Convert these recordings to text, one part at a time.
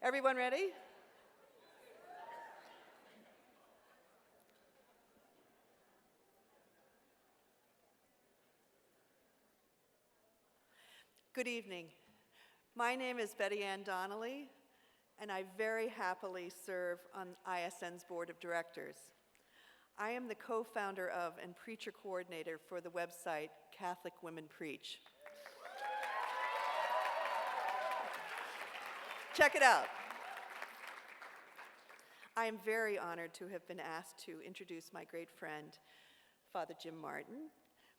Everyone ready? Good evening. My name is Betty Ann Donnelly, and I very happily serve on ISN's board of directors. I am the co-founder of and preacher coordinator for the website Catholic Women Preach. Check it out. I am very honored to have been asked to introduce my great friend, Father Jim Martin.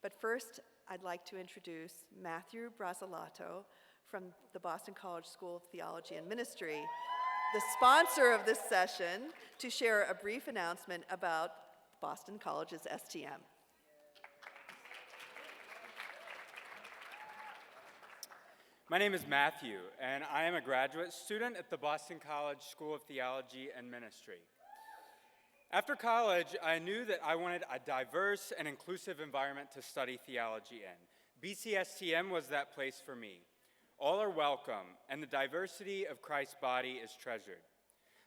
But first, I'd like to introduce Matthew Brazilato from the Boston College School of Theology and Ministry, the sponsor of this session, to share a brief announcement about Boston College's STM. My name is Matthew, and I am a graduate student at the Boston College School of Theology and Ministry. After college, I knew that I wanted a diverse and inclusive environment to study theology in. BCSTM was that place for me. All are welcome, and the diversity of Christ's body is treasured.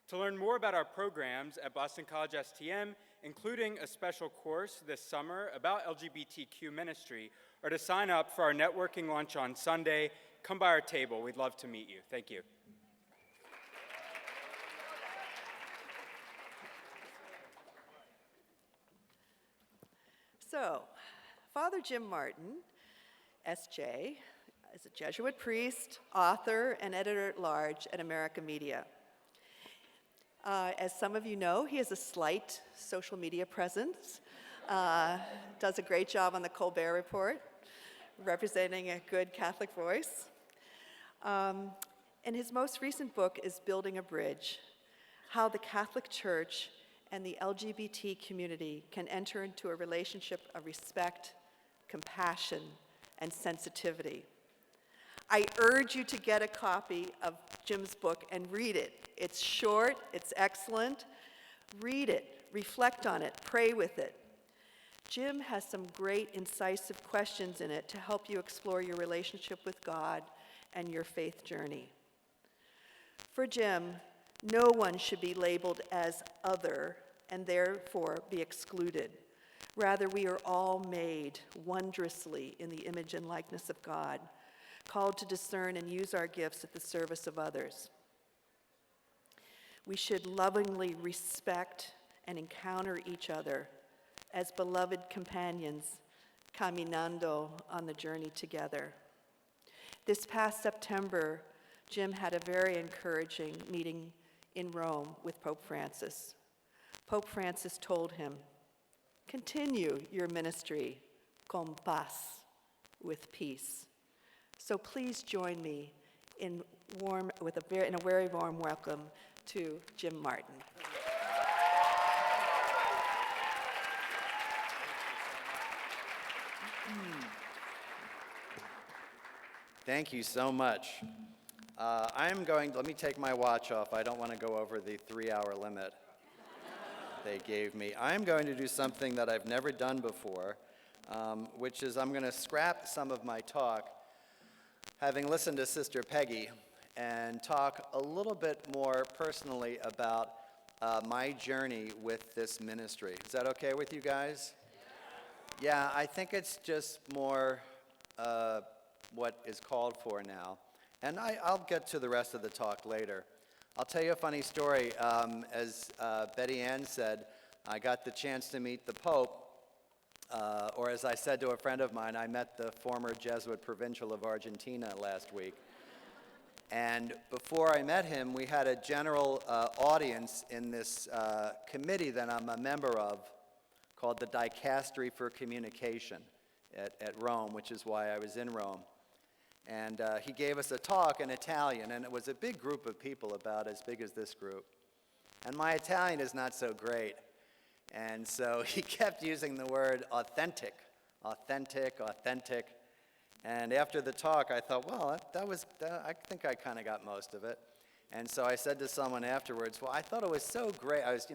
To learn more about our programs at Boston College STM, including a special course this summer about LGBTQ ministry, or to sign up for our networking lunch on Sunday, come by our table. We'd love to meet you. Thank you. So, Father Jim Martin, SJ, is a Jesuit priest, author, and editor-at-large at America Media. As some of you know, he has a slight social media presence, does a great job on the Colbert Report, representing a good Catholic voice. And his most recent book is Building a Bridge, How the Catholic Church and the LGBT community can enter into a relationship of respect, compassion, and sensitivity. I urge you to get a copy of Jim's book and read it. It's short, it's excellent. Read it, reflect on it, pray with it. Jim has some great incisive questions in it to help you explore your relationship with God and your faith journey. For Jim, no one should be labeled as other and therefore be excluded. Rather, we are all made wondrously in the image and likeness of God, called to discern and use our gifts at the service of others. We should lovingly respect and encounter each other as beloved companions, caminando on the journey together. This past September, Jim had a very encouraging meeting in Rome with Pope Francis. Pope Francis told him, "Continue your ministry, con paz, with peace." So please join me in a very warm welcome to Jim Martin. Thank you so much. Let me take my watch off. I don't want to go over the 3-hour limit they gave me. I'm going to do something that I've never done before, which is I'm going to scrap some of my talk, having listened to Sister Peggy, and talk a little bit more personally about my journey with this ministry. Is that okay with you guys? Yeah, I think it's just more what is called for now. And I'll get to the rest of the talk later. I'll tell you a funny story. As Betty Ann said, I got the chance to meet the Pope, or as I said to a friend of mine, I met the former Jesuit provincial of Argentina last week. And before I met him, we had a general audience in this committee that I'm a member of called the Dicastery for Communication at Rome, which is why I was in Rome. And he gave us a talk in Italian, and it was a big group of people, about as big as this group. And my Italian is not so great. And so he kept using the word authentic, authentic, authentic. And after the talk, I thought, well, I think I kind of got most of it. And so I said to someone afterwards, well, I thought it was so great. I was,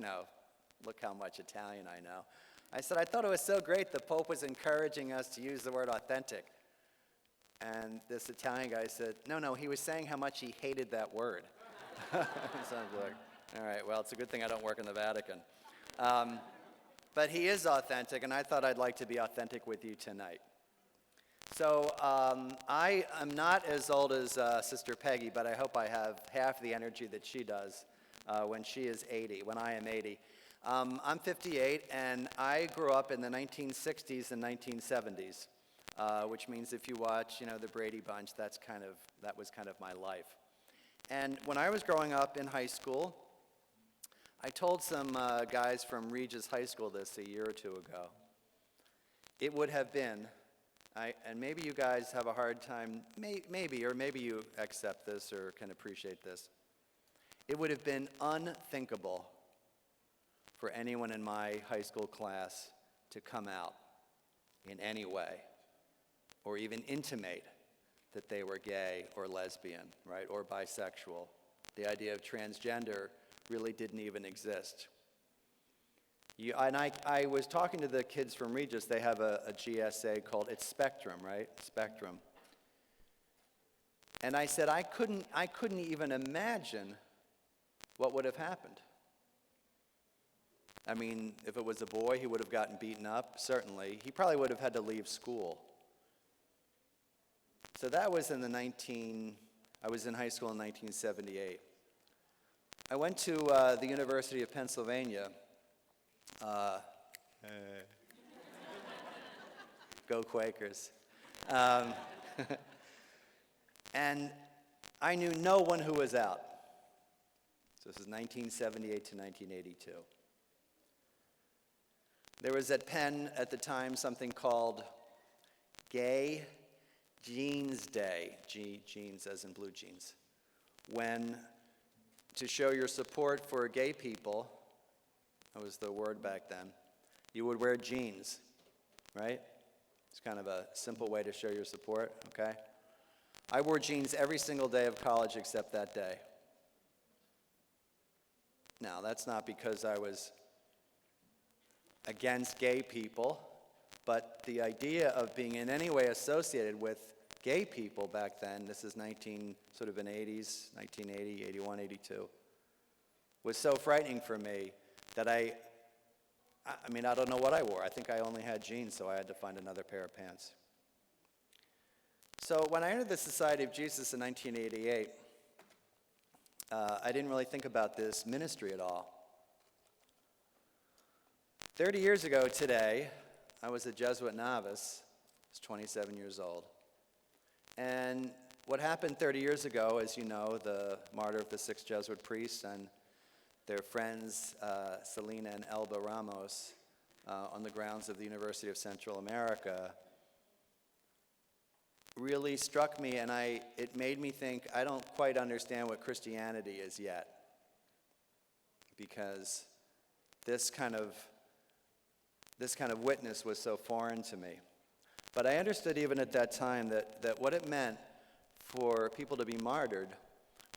look how much Italian I know. I said, I thought it was so great the Pope was encouraging us to use the word authentic. And this Italian guy said, no, he was saying how much he hated that word. Sounds like, all right, well, it's a good thing I don't work in the Vatican. But he is authentic, and I thought I'd like to be authentic with you tonight. So I am not as old as Sister Peggy, but I hope I have half the energy that she does when she is 80, when I am 80. I'm 58, and I grew up in the 1960s and 1970s, which means if you watch, the Brady Bunch, that was kind of my life. And when I was growing up in high school, I told some guys from Regis High School this a year or two ago. It would have been, and maybe you guys have a hard time, maybe you accept this or can appreciate this. It would have been unthinkable for anyone in my high school class to come out in any way or even intimate that they were gay or lesbian, right, or bisexual. The idea of transgender really didn't even exist. I was talking to the kids from Regis. They have a GSA called, it's Spectrum, right? Spectrum. And I said, I couldn't even imagine what would have happened. I mean, if it was a boy, he would have gotten beaten up, certainly. He probably would have had to leave school. So that was I was in high school in 1978. I went to the University of Pennsylvania. Go Quakers. And I knew no one who was out. So this is 1978 to 1982. There was at Penn at the time something called Gay Jeans Day, jeans as in blue jeans, when to show your support for gay people, that was the word back then, you would wear jeans, right? It's kind of a simple way to show your support, okay? I wore jeans every single day of college except that day. Now, that's not because I was against gay people, but the idea of being in any way associated with gay people back then, this is 1980s, 1980, 81, 82, was so frightening for me that I don't know what I wore. I think I only had jeans, so I had to find another pair of pants. So when I entered the Society of Jesus in 1988, I didn't really think about this ministry at all. 30 years ago today, I was a Jesuit novice. I was 27 years old. And what happened 30 years ago, as you know, the martyr of the 6 Jesuit priests and their friends, Selena and Elba Ramos, on the grounds of the University of Central America, really struck me, and it made me think, I don't quite understand what Christianity is yet, because this kind of witness was so foreign to me. But I understood even at that time that what it meant for people to be martyred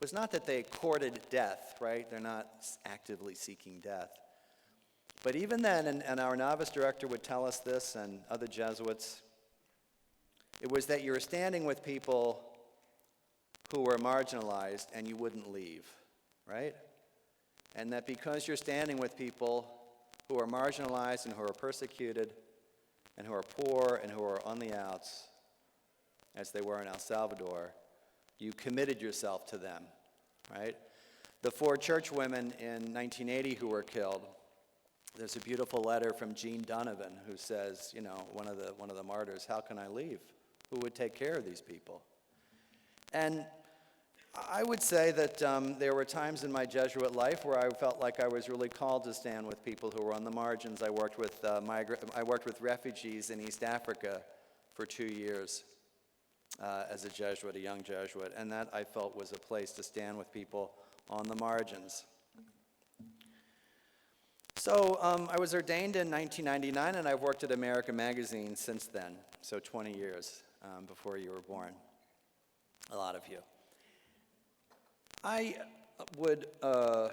was not that they courted death, right? They're not actively seeking death. But even then, and our novice director would tell us this, and other Jesuits, it was that you were standing with people who were marginalized and you wouldn't leave, right? And that because you're standing with people who are marginalized and who are persecuted and who are poor and who are on the outs, as they were in El Salvador, you committed yourself to them, right? The 4 church women in 1980 who were killed, there's a beautiful letter from Jean Donovan who says, one of the martyrs, how can I leave? Who would take care of these people? And I would say that there were times in my Jesuit life where I felt like I was really called to stand with people who were on the margins. I worked with refugees in East Africa for 2 years as a Jesuit, a young Jesuit, and that I felt was a place to stand with people on the margins. So I was ordained in 1999, and I've worked at America Magazine since then, so 20 years before you were born, a lot of you. I would, I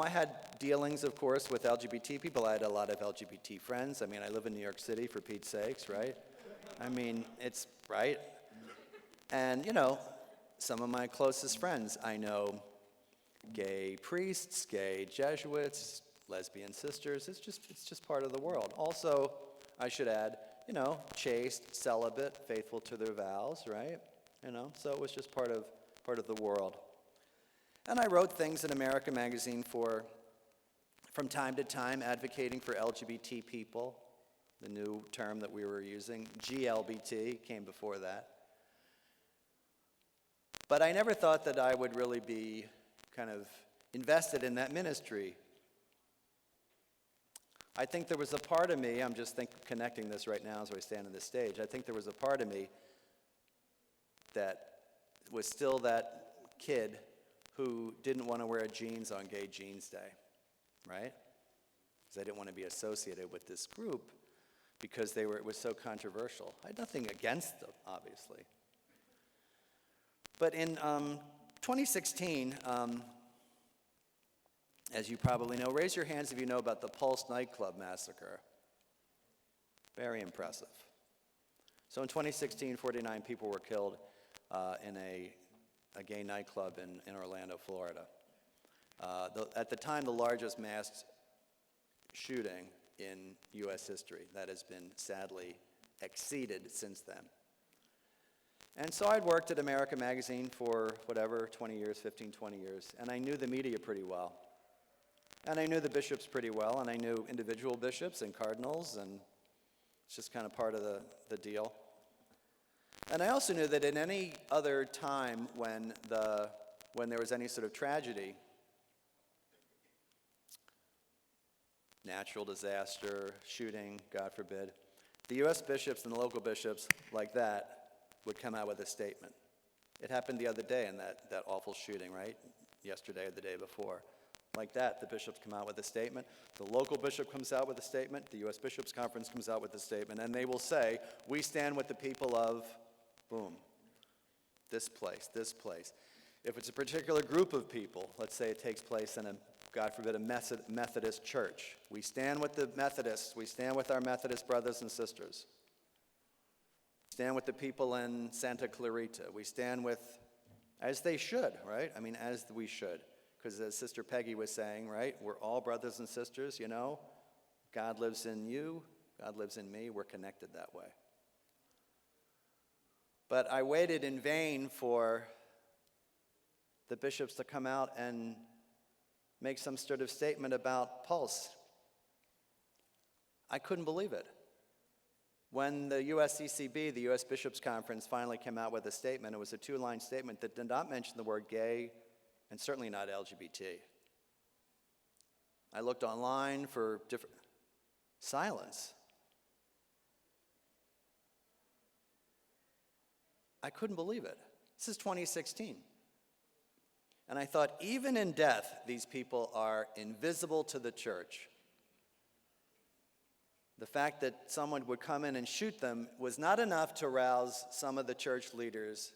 had dealings, of course, with LGBT people. I had a lot of LGBT friends. I live in New York City, for Pete's sakes, right? It's right. And, some of my closest friends I know gay priests, gay Jesuits, lesbian sisters. It's just part of the world. Also, I should add, chaste, celibate, faithful to their vows, right? So it was just part of the world. And I wrote things in America Magazine from time to time, advocating for LGBT people, the new term that we were using. GLBT came before that. But I never thought that I would really be kind of invested in that ministry. I think there was a part of me, I'm just connecting this right now as I stand on this stage, I think there was a part of me that was still that kid who didn't want to wear jeans on Gay Jeans Day, right? Because I didn't want to be associated with this group because it was so controversial. I had nothing against them, obviously. But in 2016, as you probably know, raise your hands if you know about the Pulse nightclub massacre. Very impressive. So in 2016, 49 people were killed in a gay nightclub in Orlando, Florida. At the time, the largest mass shooting in U.S. history that has been sadly exceeded since then. And so I'd worked at America Magazine for 20 years, 15, 20 years, and I knew the media pretty well. And I knew the bishops pretty well, and I knew individual bishops and cardinals, and it's just kind of part of the deal. And I also knew that in any other time when there was any sort of tragedy, natural disaster, shooting, God forbid, the U.S. bishops and the local bishops like that would come out with a statement. It happened the other day in that awful shooting, right? Yesterday or the day before. Like that, the bishops come out with a statement. The local bishop comes out with a statement. The U.S. Bishops' Conference comes out with a statement. And they will say, we stand with the people of, boom, this place, this place. If it's a particular group of people, let's say it takes place in God forbid, a Methodist church. We stand with the Methodists. We stand with our Methodist brothers and sisters. We stand with the people in Santa Clarita. We stand with, as they should, right? I mean, as we should. Because as Sister Peggy was saying, right, we're all brothers and sisters, God lives in you, God lives in me, we're connected that way. But I waited in vain for the bishops to come out and make some sort of statement about Pulse. I couldn't believe it. When the USCCB, the U.S. Bishops' Conference, finally came out with a statement, it was a 2-line statement that did not mention the word gay, and certainly not LGBT. I looked online for different silence. I couldn't believe it. This is 2016. And I thought, even in death, these people are invisible to the church. The fact that someone would come in and shoot them was not enough to rouse some of the church leaders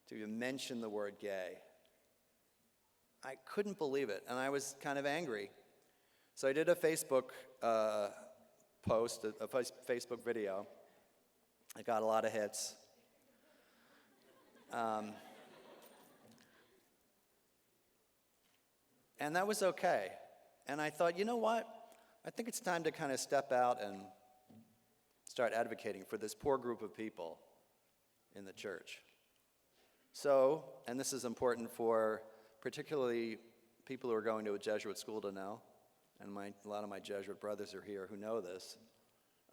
to mention the word gay. I couldn't believe it, and I was kind of angry. So I did a Facebook post, a Facebook video. I got a lot of hits. And that was okay. And I thought, you know what? I think it's time to kind of step out and start advocating for this poor group of people in the church. So, and this is important for particularly people who are going to a Jesuit school to know, and a lot of my Jesuit brothers are here who know this.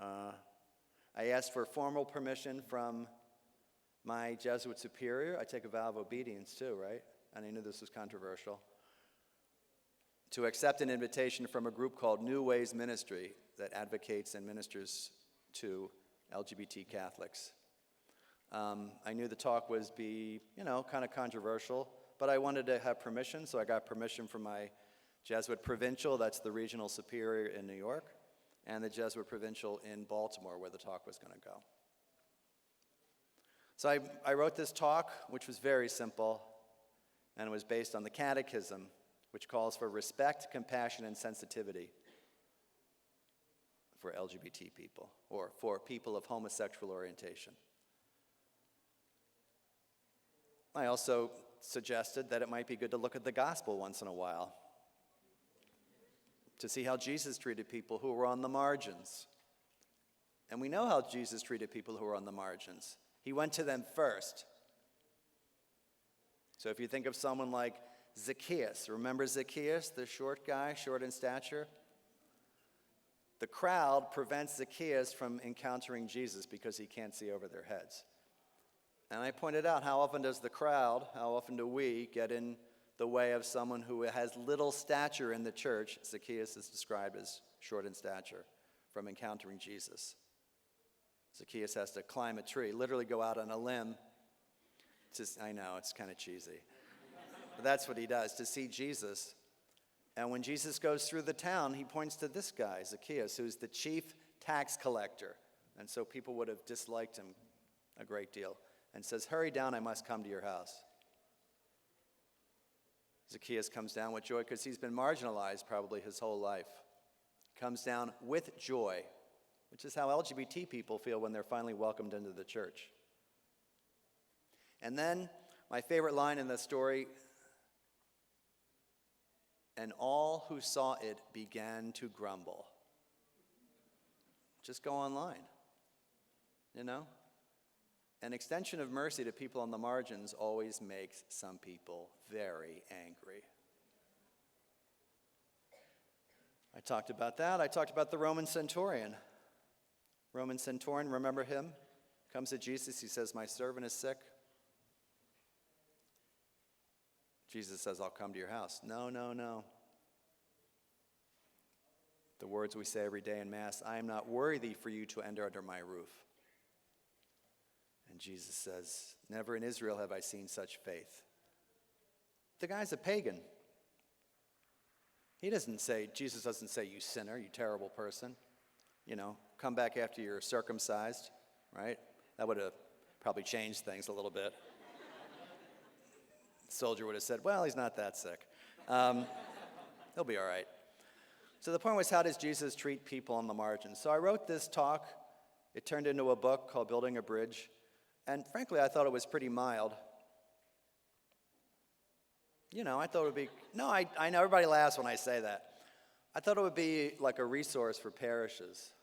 I asked for formal permission from my Jesuit superior. I take a vow of obedience too, right? And I knew this was controversial. To accept an invitation from a group called New Ways Ministry that advocates and ministers to LGBT Catholics. I knew the talk was kind of controversial, but I wanted to have permission, so I got permission from my Jesuit provincial, that's the regional superior in New York, and the Jesuit provincial in Baltimore, where the talk was going to go. So I wrote this talk, which was very simple, and it was based on the Catechism, which calls for respect, compassion, and sensitivity for LGBT people, or for people of homosexual orientation. I also suggested that it might be good to look at the gospel once in a while, to see how Jesus treated people who were on the margins. And we know how Jesus treated people who were on the margins. He went to them first. So if you think of someone like Zacchaeus, remember Zacchaeus, the short guy, short in stature? The crowd prevents Zacchaeus from encountering Jesus because he can't see over their heads. And I pointed out, how often does the crowd, how often do we get in the way of someone who has little stature in the church? Zacchaeus is described as short in stature, from encountering Jesus. Zacchaeus has to climb a tree, literally go out on a limb. I know, it's kind of cheesy. But that's what he does, to see Jesus. And when Jesus goes through the town, he points to this guy, Zacchaeus, who's the chief tax collector. And so people would have disliked him a great deal. And says, "Hurry down, I must come to your house." Zacchaeus comes down with joy because he's been marginalized probably his whole life. Comes down with joy, which is how LGBT people feel when they're finally welcomed into the church. And then, my favorite line in the story, "And all who saw it began to grumble." Just go online, you know? An extension of mercy to people on the margins always makes some people very angry. I talked about that. I talked about the Roman centurion. Roman centurion, remember him? Comes to Jesus, he says, "My servant is sick." Jesus says, "I'll come to your house." No, no, no. The words we say every day in Mass, "I am not worthy for you to enter under my roof." And Jesus says, "Never in Israel have I seen such faith." The guy's a pagan. Jesus doesn't say, "You sinner, you terrible person. You know, come back after you're circumcised," right? That would have probably changed things a little bit. The soldier would have said, "Well, he's not that sick. He'll be all right." So the point was, how does Jesus treat people on the margins? So I wrote this talk. It turned into a book called Building a Bridge. And frankly, I thought it was pretty mild. You know, I thought it would be, I know everybody laughs when I say that. I thought it would be like a resource for parishes.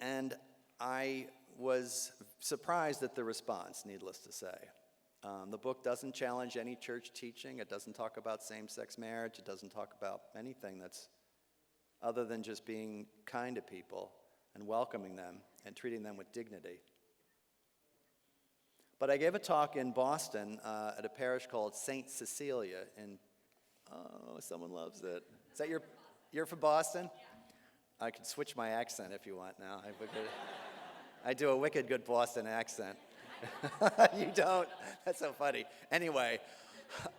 And I was surprised at the response, needless to say. The book doesn't challenge any church teaching. It doesn't talk about same-sex marriage. It doesn't talk about anything that's other than just being kind to people and welcoming them and treating them with dignity. But I gave a talk in Boston at a parish called St. Cecilia someone loves it. Is that you're from Boston? Yeah. I could switch my accent if you want now. I do a wicked good Boston accent. You don't? That's so funny. Anyway,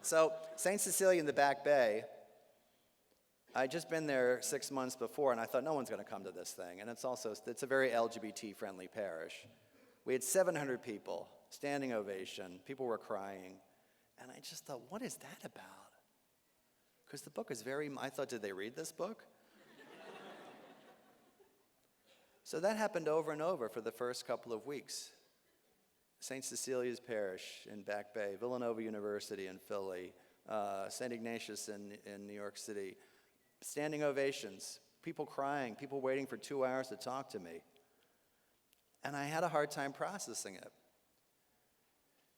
so St. Cecilia in the Back Bay, I'd just been there 6 months before, and I thought, no one's going to come to this thing. And it's a very LGBT-friendly parish. We had 700 people, standing ovation. People were crying. And I just thought, what is that about? Because the book is I thought, did they read this book? So that happened over and over for the first couple of weeks. St. Cecilia's Parish in Back Bay, Villanova University in Philly, St. Ignatius in New York City. Standing ovations, people crying, people waiting for 2 hours to talk to me. And I had a hard time processing it.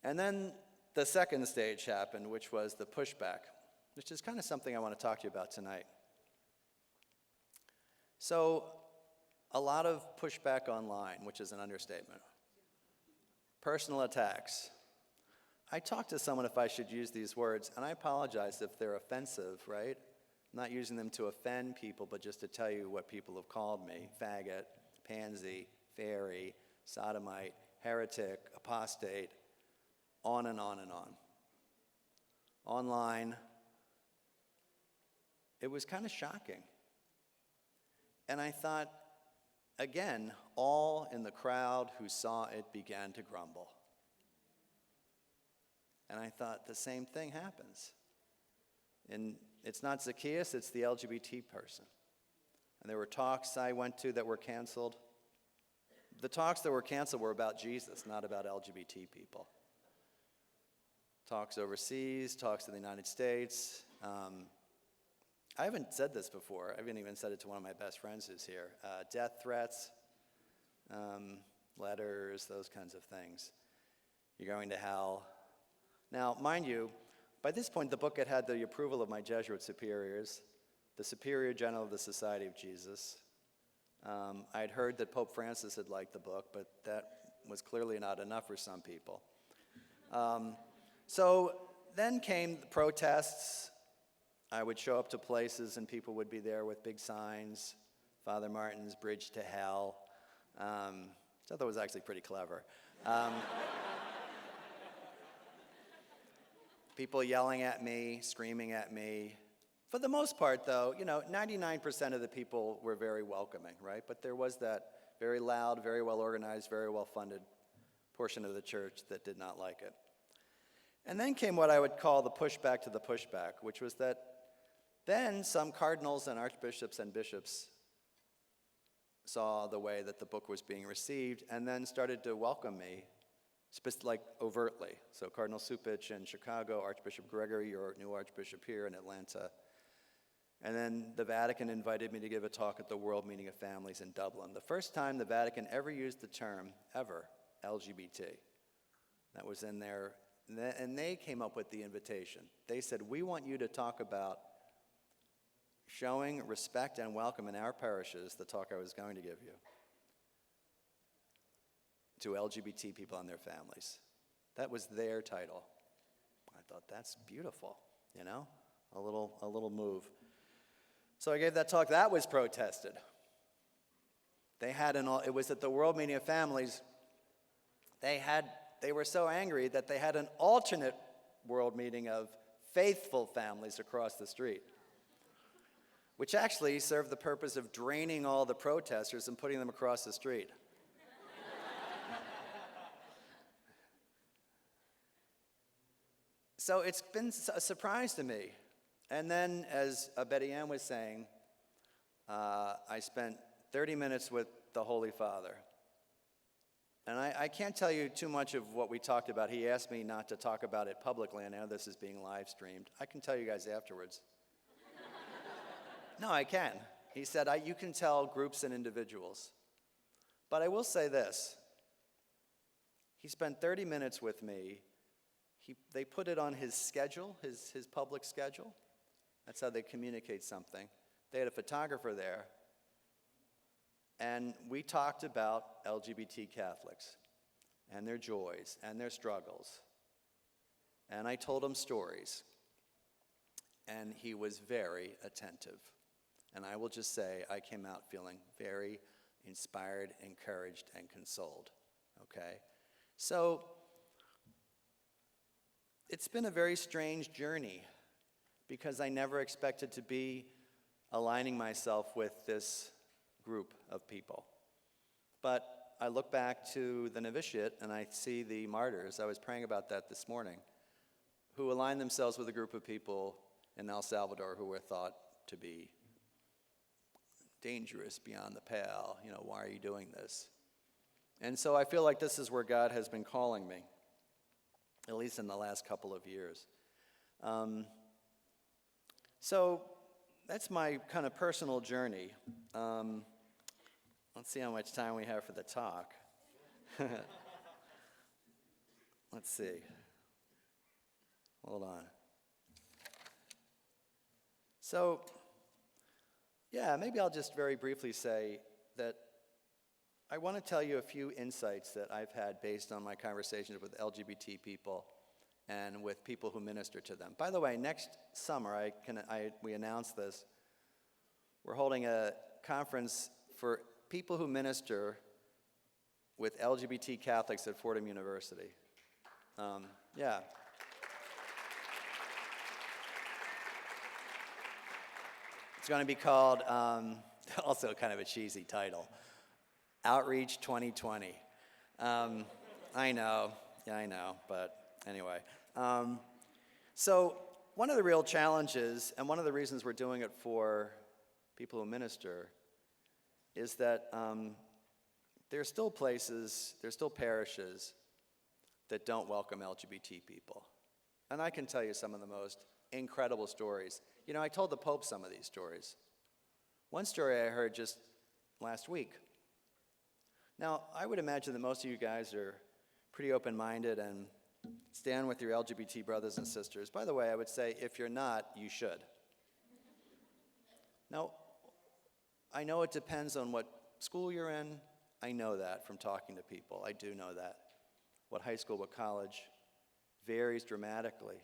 And then the second stage happened, which was the pushback, which is kind of something I want to talk to you about tonight. So, a lot of pushback online, which is an understatement. Personal attacks. I talked to someone if I should use these words, and I apologize if they're offensive, right? I'm not using them to offend people, but just to tell you what people have called me: faggot, pansy, fairy, sodomite, heretic, apostate, on and on and on. Online, it was kind of shocking. And I thought, again, all in the crowd who saw it began to grumble. And I thought, the same thing happens. And it's not Zacchaeus, it's the LGBT person. And there were talks I went to that were canceled. the talks that were canceled were about Jesus, not about LGBT people. Talks overseas, talks in the United States. I haven't said this before. I haven't even said it to one of my best friends who's here. Death threats, letters, those kinds of things. You're going to hell. Now, mind you, by this point, the book had had the approval of my Jesuit superiors, the Superior General of the Society of Jesus. I'd heard that Pope Francis had liked the book, but that was clearly not enough for some people. So then came the protests. I would show up to places and people would be there with big signs, Father Martin's Bridge to Hell. So I thought it was actually pretty clever. People yelling at me, screaming at me. For the most part, though, 99% of the people were very welcoming, right? But there was that very loud, very well organized, very well funded portion of the church that did not like it. And then came what I would call the pushback to the pushback, which was that then some cardinals and archbishops and bishops saw the way that the book was being received and then started to welcome me, like overtly. So Cardinal Supich in Chicago, Archbishop Gregory, your new archbishop here in Atlanta. And then the Vatican invited me to give a talk at the World Meeting of Families in Dublin. The first time the Vatican ever used the term, ever, LGBT. That was in there. And they came up with the invitation. They said, we want you to talk about showing respect and welcome in our parishes, the talk I was going to give you, to LGBT people and their families. That was their title. I thought, that's beautiful, a little move. So I gave that talk. That was protested. It was at the World Meeting of Families. They were so angry that they had an alternate world meeting of faithful families across the street, which actually served the purpose of draining all the protesters and putting them across the street. So it's been a surprise to me. And then, as Betty Ann was saying, I spent 30 minutes with the Holy Father. And I can't tell you too much of what we talked about. He asked me not to talk about it publicly. I know this is being live streamed. I can tell you guys afterwards. No, I can. He said, you can tell groups and individuals. But I will say this. He spent 30 minutes with me. They put it on his schedule, his public schedule. That's how they communicate something. They had a photographer there. And we talked about LGBT Catholics and their joys and their struggles. And I told him stories. And he was very attentive. And I will just say, I came out feeling very inspired, encouraged, and consoled. Okay? So, it's been a very strange journey because I never expected to be aligning myself with this group of people. But I look back to the novitiate and I see the martyrs. I was praying about that this morning, who aligned themselves with a group of people in El Salvador who were thought to be dangerous, beyond the pale. Why are you doing this? And so I feel like this is where God has been calling me, at least in the last couple of years. So that's my kind of personal journey. Let's see how much time we have for the talk. Let's see. Hold on. So, maybe I'll just very briefly say that I want to tell you a few insights that I've had based on my conversations with LGBT people and with people who minister to them. By the way, next summer, we announced this, we're holding a conference for people who minister with LGBT Catholics at Fordham University. It's going to be called, also kind of a cheesy title, Outreach 2020. I know, but anyway. So one of the real challenges, and one of the reasons we're doing it for people who minister, is that there's still places, there's still parishes that don't welcome LGBT people. And I can tell you some of the most incredible stories. You know, I told the Pope some of these stories. One story I heard just last week. Now, I would imagine that most of you guys are pretty open-minded and stand with your LGBT brothers and sisters. By the way, I would say if you're not, you should. Now, I know it depends on what school you're in. I know that from talking to people. I do know that. What high school, what college varies dramatically.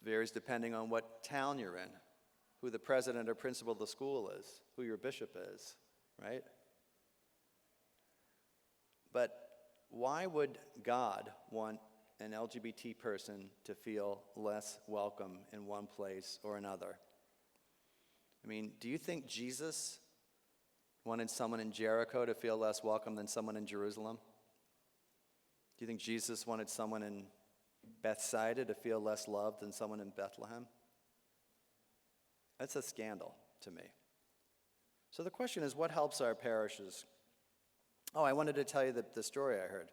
It varies depending on what town you're in, who the president or principal of the school is, who your bishop is, right? But why would God want an LGBT person to feel less welcome in one place or another? I mean, do you think Jesus wanted someone in Jericho to feel less welcome than someone in Jerusalem? Do you think Jesus wanted someone in Bethsaida to feel less loved than someone in Bethlehem? That's a scandal to me. So the question is, what helps our parishes? Oh, I wanted to tell you the story I heard.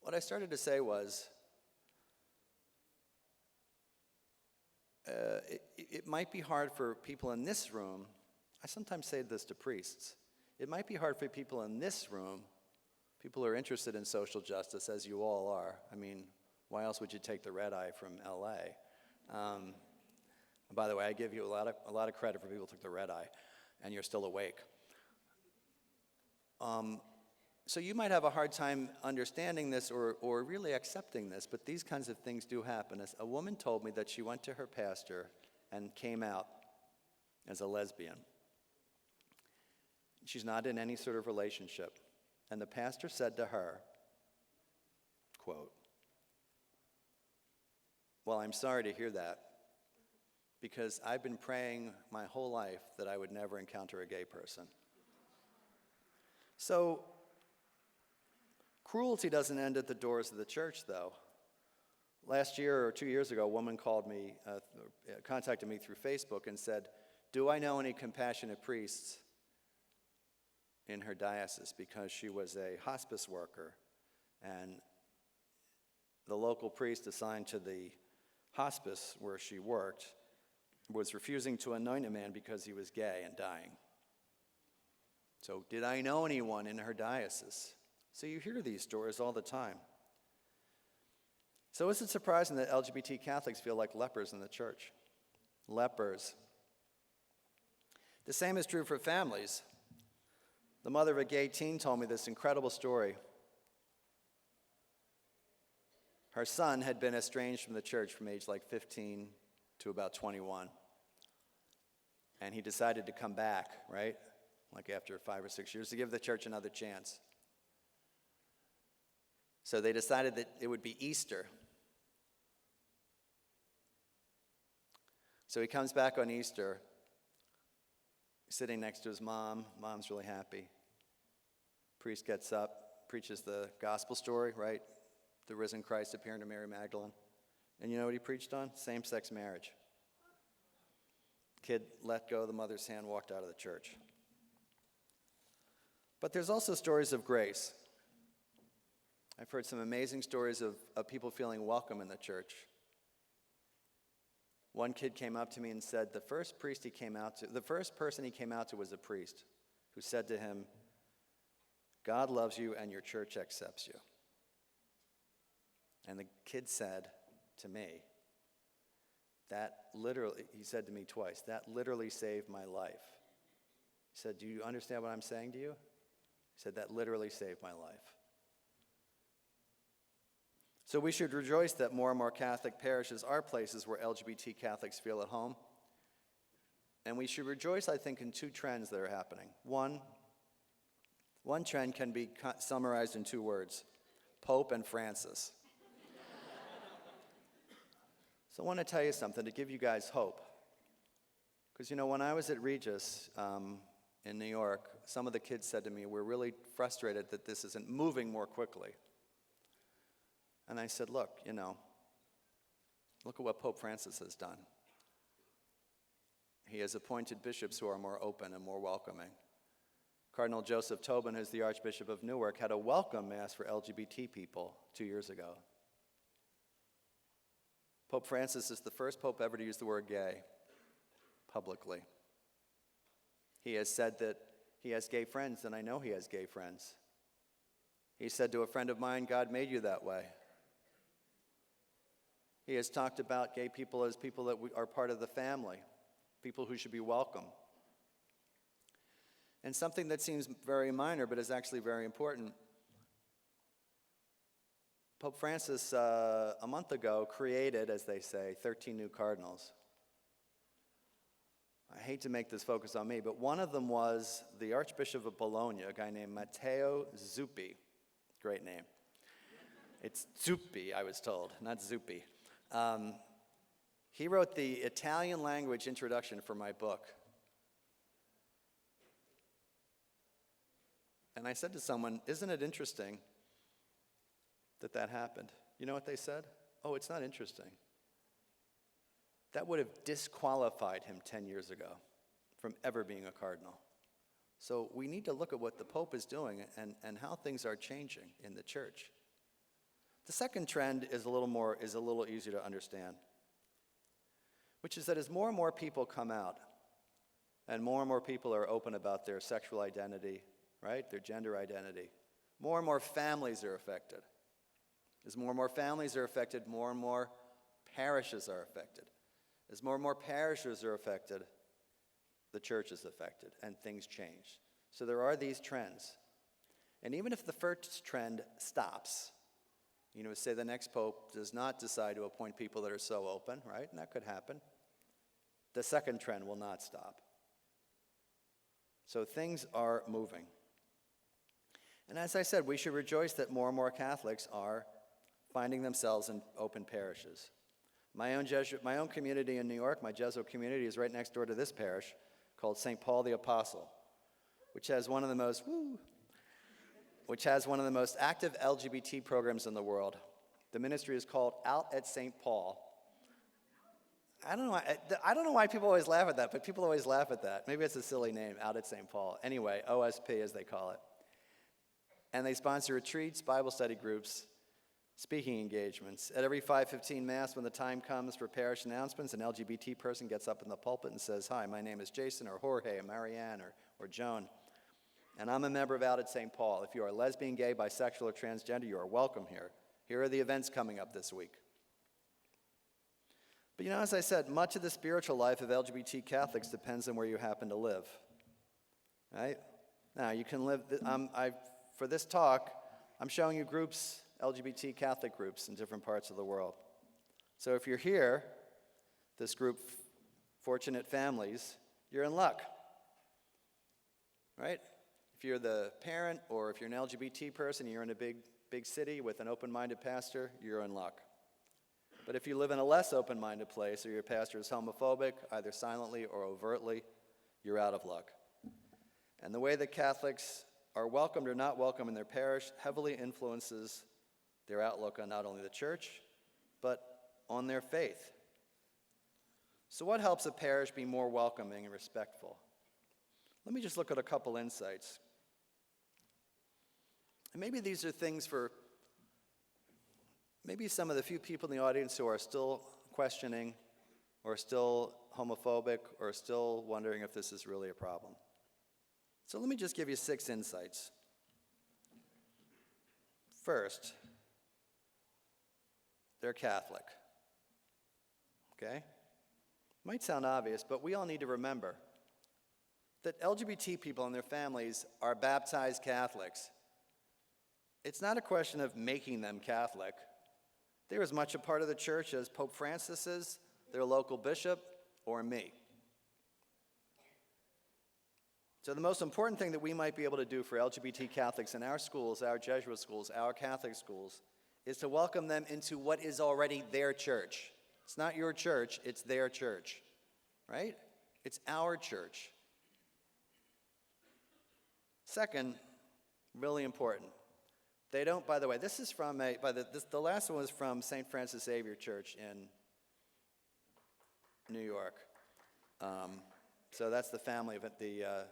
What I started to say was, it might be hard for people in this room. I sometimes say this to priests. It might be hard for people in this room, people who are interested in social justice, as you all are. I mean, why else would you take the red eye from LA? By the way, I give you a lot of credit for people who took the red eye, and you're still awake. So you might have a hard time understanding this or really accepting this, but these kinds of things do happen. A woman told me that she went to her pastor and came out as a lesbian. She's not in any sort of relationship. And the pastor said to her, quote, "Well, I'm sorry to hear that, because I've been praying my whole life that I would never encounter a gay person." So, cruelty doesn't end at the doors of the church, though. Last year or 2 years ago, a woman contacted me through Facebook and said, "Do I know any compassionate priests in her diocese?" Because she was a hospice worker, and the local priest assigned to the hospice where she worked was refusing to anoint a man because he was gay and dying. So, did I know anyone in her diocese? So you hear these stories all the time. So is it surprising that LGBT Catholics feel like lepers in the church? Lepers. The same is true for families. The mother of a gay teen told me this incredible story. Her son had been estranged from the church from age like 15 to about 21. And he decided to come back, right? Like after 5 or 6 years, to give the church another chance. So they decided that it would be Easter. So he comes back on Easter, sitting next to his mom. Mom's really happy. Priest gets up, preaches the gospel story, right? The risen Christ appearing to Mary Magdalene. And you know what he preached on? Same-sex marriage. Kid let go of the mother's hand, walked out of the church. But there's also stories of grace. I've heard some amazing stories of people feeling welcome in the church. One kid came up to me and said the first person he came out to was a priest who said to him, "God loves you and your church accepts you." And the kid said to me, he said to me twice, "That literally saved my life." He said, "Do you understand what I'm saying to you?" He said, "That literally saved my life." So we should rejoice that more and more Catholic parishes are places where LGBT Catholics feel at home. And we should rejoice, I think, in two trends that are happening. One trend can be summarized in 2 words: Pope and Francis. So I want to tell you something to give you guys hope. Because, when I was at Regis in New York, some of the kids said to me, "We're really frustrated that this isn't moving more quickly." And I said, look at what Pope Francis has done. He has appointed bishops who are more open and more welcoming. Cardinal Joseph Tobin, who's the Archbishop of Newark, had a welcome mass for LGBT people 2 years ago. Pope Francis is the first pope ever to use the word gay publicly. He has said that he has gay friends, and I know he has gay friends. He said to a friend of mine, God made you that way. He has talked about gay people as people that are part of the family, people who should be welcome. And something that seems very minor but is actually very important. Pope Francis, a month ago, created, as they say, 13 new cardinals. I hate to make this focus on me, but one of them was the Archbishop of Bologna, a guy named Matteo Zuppi. Great name. It's Zuppi, I was told, not Zuppi. He wrote the Italian language introduction for my book. And I said to someone, isn't it interesting that happened? You know what they said? Oh, it's not interesting. That would have disqualified him 10 years ago from ever being a cardinal. So we need to look at what the Pope is doing and how things are changing in the church. The second trend is a little easier to understand, which is that as more and more people come out and more people are open about their sexual identity, right, their gender identity, more and more families are affected. As more and more families are affected, more and more parishes are affected. As more and more parishes are affected, the church is affected, and things change. So there are these trends. And even if the first trend stops, say the next pope does not decide to appoint people that are so open, right? And that could happen. The second trend will not stop. So things are moving. And as I said, we should rejoice that more and more Catholics are finding themselves in open parishes. My own community in New York, my Jesuit community, is right next door to this parish called St. Paul the Apostle, which has one of the most active LGBT programs in the world. The ministry is called Out at St. Paul. I don't know why people always laugh at that, but people always laugh at that. Maybe it's a silly name, Out at St. Paul. Anyway, OSP as they call it. And they sponsor retreats, Bible study groups, speaking engagements. At every 5:15 Mass, when the time comes for parish announcements, an LGBT person gets up in the pulpit and says, hi, my name is Jason, or Jorge, or Marianne, or Joan, and I'm a member of Out at St. Paul. If you are lesbian, gay, bisexual, or transgender, you are welcome here. Here are the events coming up this week. But as I said, much of the spiritual life of LGBT Catholics depends on where you happen to live. Right? Now, you can live, for this talk, I'm showing you groups, LGBT Catholic groups in different parts of the world. So if you're here, this group, Fortunate Families, you're in luck. Right? If you're the parent or if you're an LGBT person, you're in a big city with an open-minded pastor, you're in luck. But if you live in a less open-minded place or your pastor is homophobic, either silently or overtly, you're out of luck. And the way that Catholics are welcomed or not welcome in their parish heavily influences their outlook on not only the church, but on their faith. So what helps a parish be more welcoming and respectful? Let me just look at a couple insights. And maybe these are things for maybe some of the few people in the audience who are still questioning or still homophobic or still wondering if this is really a problem. So let me just give you 6 insights. First, they're Catholic. Okay? Might sound obvious, but we all need to remember that LGBT people and their families are baptized Catholics. It's not a question of making them Catholic. They're as much a part of the church as Pope Francis is, their local bishop, or me. So the most important thing that we might be able to do for LGBT Catholics in our schools, our Jesuit schools, our Catholic schools, is to welcome them into what is already their church. It's not your church, it's their church, right? It's our church. Second, really important, they don't, by the way, this is from the last one was from St. Francis Xavier Church in New York. So that's the family of the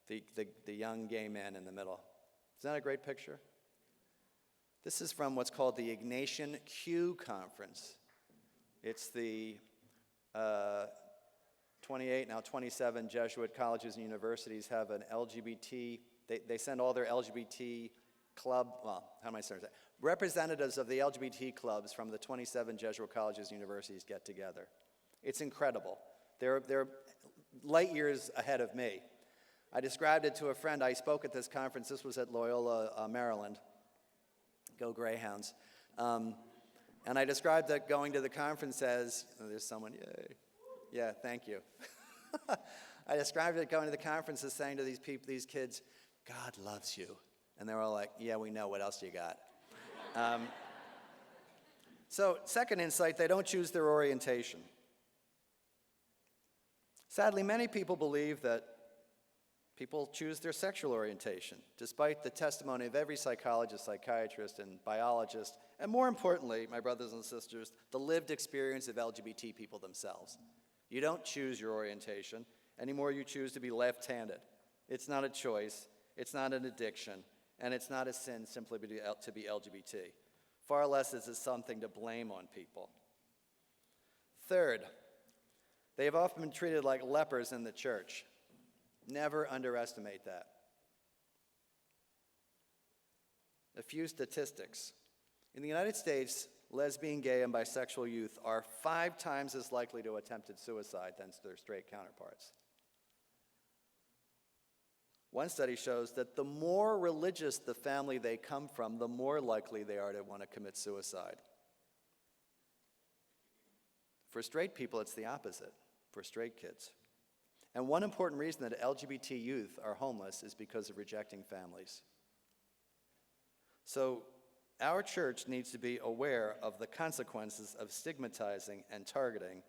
the young gay man in the middle. Isn't that a great picture? This is from what's called the Ignatian Q Conference. It's the 28, now 27 Jesuit colleges and universities have an LGBT, they send all their LGBT club, well, how am I saying that? Representatives of the LGBT clubs from the 27 Jesuit colleges and universities get together. It's incredible. They're light years ahead of me. I described it to a friend. I spoke at this conference. This was at Loyola, Maryland. Go Greyhounds. And I described that going to the conference as, oh, there's someone, yay. Yeah, thank you. I described it going to the conference as saying to these people, these kids, God loves you. And they were all like, yeah, we know. What else do you got? So, second insight, they don't choose their orientation. Sadly, many people believe that people choose their sexual orientation, despite the testimony of every psychologist, psychiatrist, and biologist, and more importantly, my brothers and sisters, the lived experience of LGBT people themselves. You don't choose your orientation anymore. You choose to be left-handed. It's not a choice. It's not an addiction. And it's not a sin simply to be LGBT. Far less is it something to blame on people. Third, they have often been treated like lepers in the church. Never underestimate that. A few statistics. In the United States, lesbian, gay, and bisexual youth are 5 times as likely to attempted suicide than their straight counterparts. One study shows that the more religious the family they come from, the more likely they are to want to commit suicide. For straight people, it's the opposite, for straight kids. And one important reason that LGBT youth are homeless is because of rejecting families. So our church needs to be aware of the consequences of stigmatizing and targeting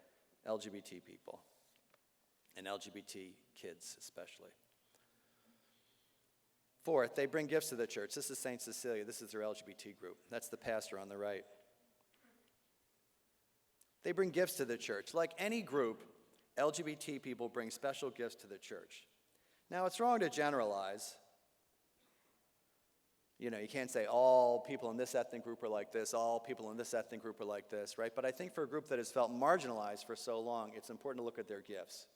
LGBT people, and LGBT kids especially. Fourth, they bring gifts to the church. This is St. Cecilia. This is their LGBT group. That's the pastor on the right. They bring gifts to the church. Like any group, LGBT people bring special gifts to the church. Now, it's wrong to generalize. You know, you can't say all people in this ethnic group are like this, all people in this ethnic group are like this, right? But I think for a group that has felt marginalized for so long, it's important to look at their gifts.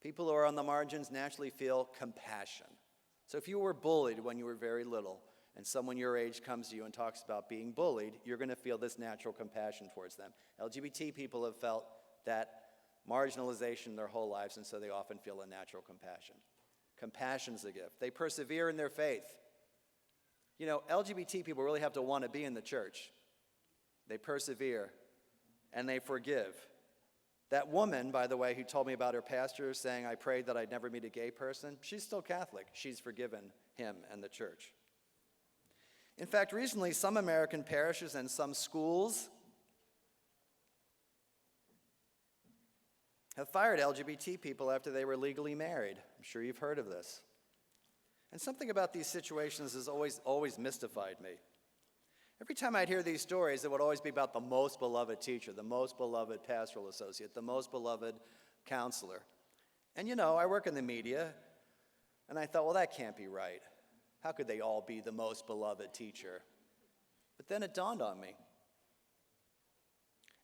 People who are on the margins naturally feel compassion. So if you were bullied when you were very little, and someone your age comes to you and talks about being bullied, you're going to feel this natural compassion towards them. LGBT people have felt that marginalization their whole lives, and so they often feel a natural compassion. Compassion's a gift. They persevere in their faith. You know, LGBT people really have to want to be in the church. They persevere, and they forgive. That woman, by the way, who told me about her pastor saying, I prayed that I'd never meet a gay person, she's still Catholic. She's forgiven him and the church. In fact, recently, some American parishes and some schools have fired LGBT people after they were legally married. I'm sure you've heard of this. And something about these situations has always mystified me. Every time I'd hear these stories, it would always be about the most beloved teacher, the most beloved pastoral associate, the most beloved counselor. And you know, I work in the media, and I thought, well, that can't be right. How could they all be the most beloved teacher? But then it dawned on me.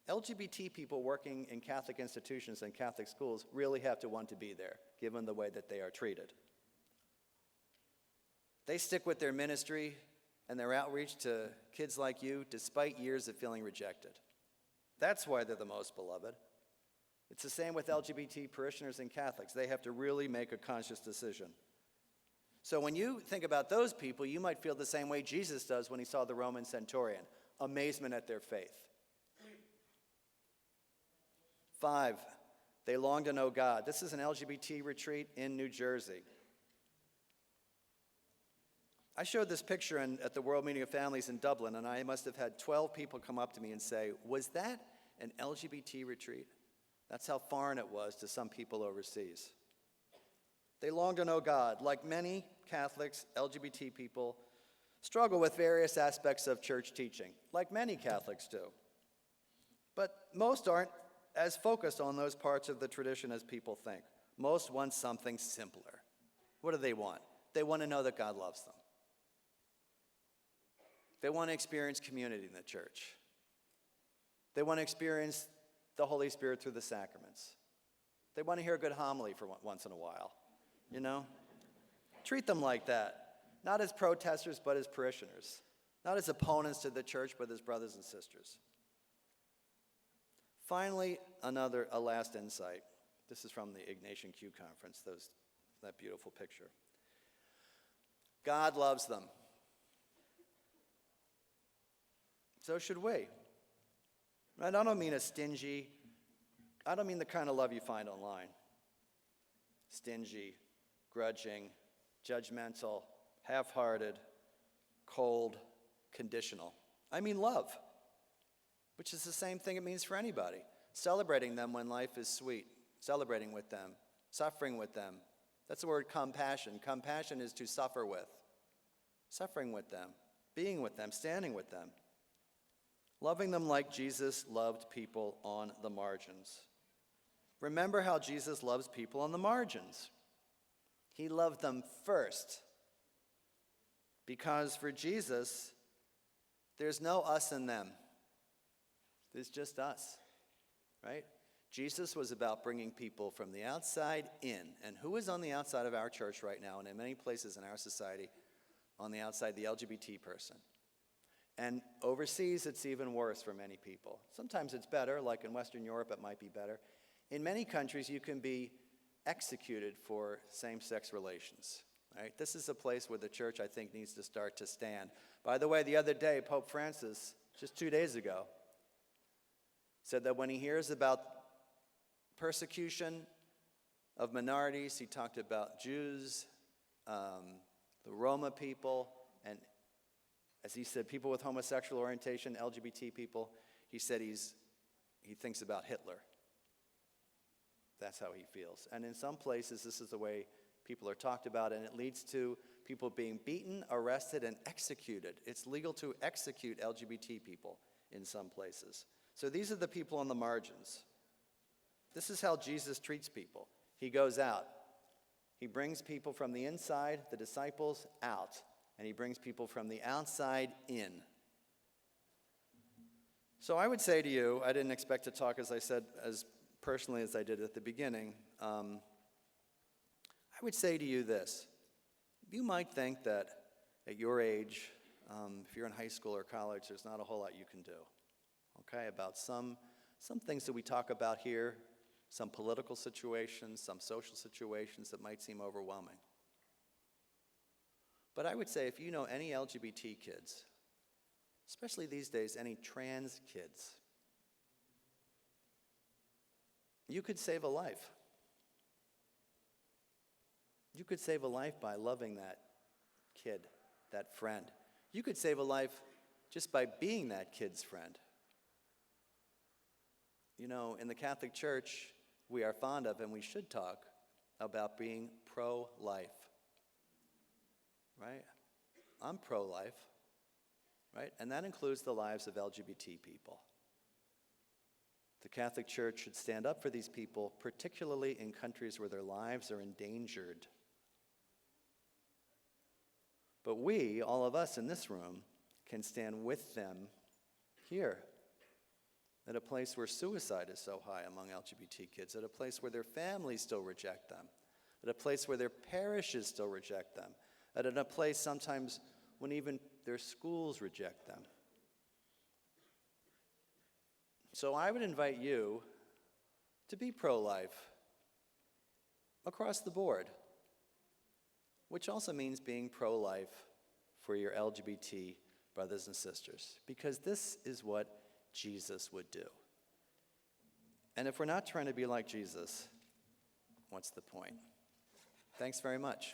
LGBT people working in Catholic institutions and Catholic schools really have to want to be there, given the way that they are treated. They stick with their ministry and their outreach to kids like you despite years of feeling rejected. That's why they're the most beloved. It's the same with LGBT parishioners and Catholics. They have to really make a conscious decision. So when you think about those people, you might feel the same way Jesus does when he saw the Roman centurion, amazement at their faith. 5, they long to know God. This is an LGBT retreat in New Jersey. I showed this picture at the World Meeting of Families in Dublin, and I must have had 12 people come up to me and say, was that an LGBT retreat? That's how foreign it was to some people overseas. They long to know God. Like many Catholics, LGBT people struggle with various aspects of church teaching, like many Catholics do. But most aren't as focused on those parts of the tradition as people think. Most want something simpler. What do they want? They want to know that God loves them. They want to experience community in the church. They want to experience the Holy Spirit through the sacraments. They want to hear a good homily for once in a while, you know? Treat them like that. Not as protesters, but as parishioners. Not as opponents to the church, but as brothers and sisters. Finally, a last insight. This is from the Ignatian Q Conference, that beautiful picture. God loves them. So should we. Right? I don't mean I don't mean the kind of love you find online. Stingy, grudging, judgmental, half-hearted, cold, conditional. I mean love, which is the same thing it means for anybody. Celebrating them when life is sweet, celebrating with them, suffering with them. That's the word compassion. Compassion is to suffer with, suffering with them, being with them, standing with them. Loving them like Jesus loved people on the margins. Remember how Jesus loves people on the margins. He loved them first. Because for Jesus, there's no us and them. There's just us, right? Jesus was about bringing people from the outside in. And who is on the outside of our church right now, and in many places in our society, on the outside, the LGBT person? And overseas, it's even worse for many people. Sometimes it's better, like in Western Europe, it might be better. In many countries, you can be executed for same-sex relations. Right? This is a place where the church, I think, needs to start to stand. By the way, the other day, Pope Francis, just 2 days ago, said that when he hears about persecution of minorities, he talked about Jews, the Roma people, and as he said, people with homosexual orientation, LGBT people, he said he thinks about Hitler. That's how he feels. And in some places, this is the way people are talked about, and it leads to people being beaten, arrested, and executed. It's legal to execute LGBT people in some places. So these are the people on the margins. This is how Jesus treats people. He goes out. He brings people from the inside, the disciples, out. And he brings people from the outside in. So I would say to you, I didn't expect to talk, as I said, as personally as I did at the beginning. I would say to you this. You might think that at your age, if you're in high school or college, there's not a whole lot you can do, okay, about some things that we talk about here, some political situations, some social situations that might seem overwhelming. But I would say if you know any LGBT kids, especially these days, any trans kids, you could save a life. You could save a life by loving that kid, that friend. You could save a life just by being that kid's friend. You know, in the Catholic Church, we are fond of, and we should talk about being pro-life. Right? I'm pro-life, right? And that includes the lives of LGBT people. The Catholic Church should stand up for these people, particularly in countries where their lives are endangered. But we, all of us in this room, can stand with them here, at a place where suicide is so high among LGBT kids, at a place where their families still reject them, at a place where their parishes still reject them, at a place sometimes when even their schools reject them. So I would invite you to be pro-life across the board, which also means being pro-life for your LGBT brothers and sisters, because this is what Jesus would do. And if we're not trying to be like Jesus, what's the point? Thanks very much.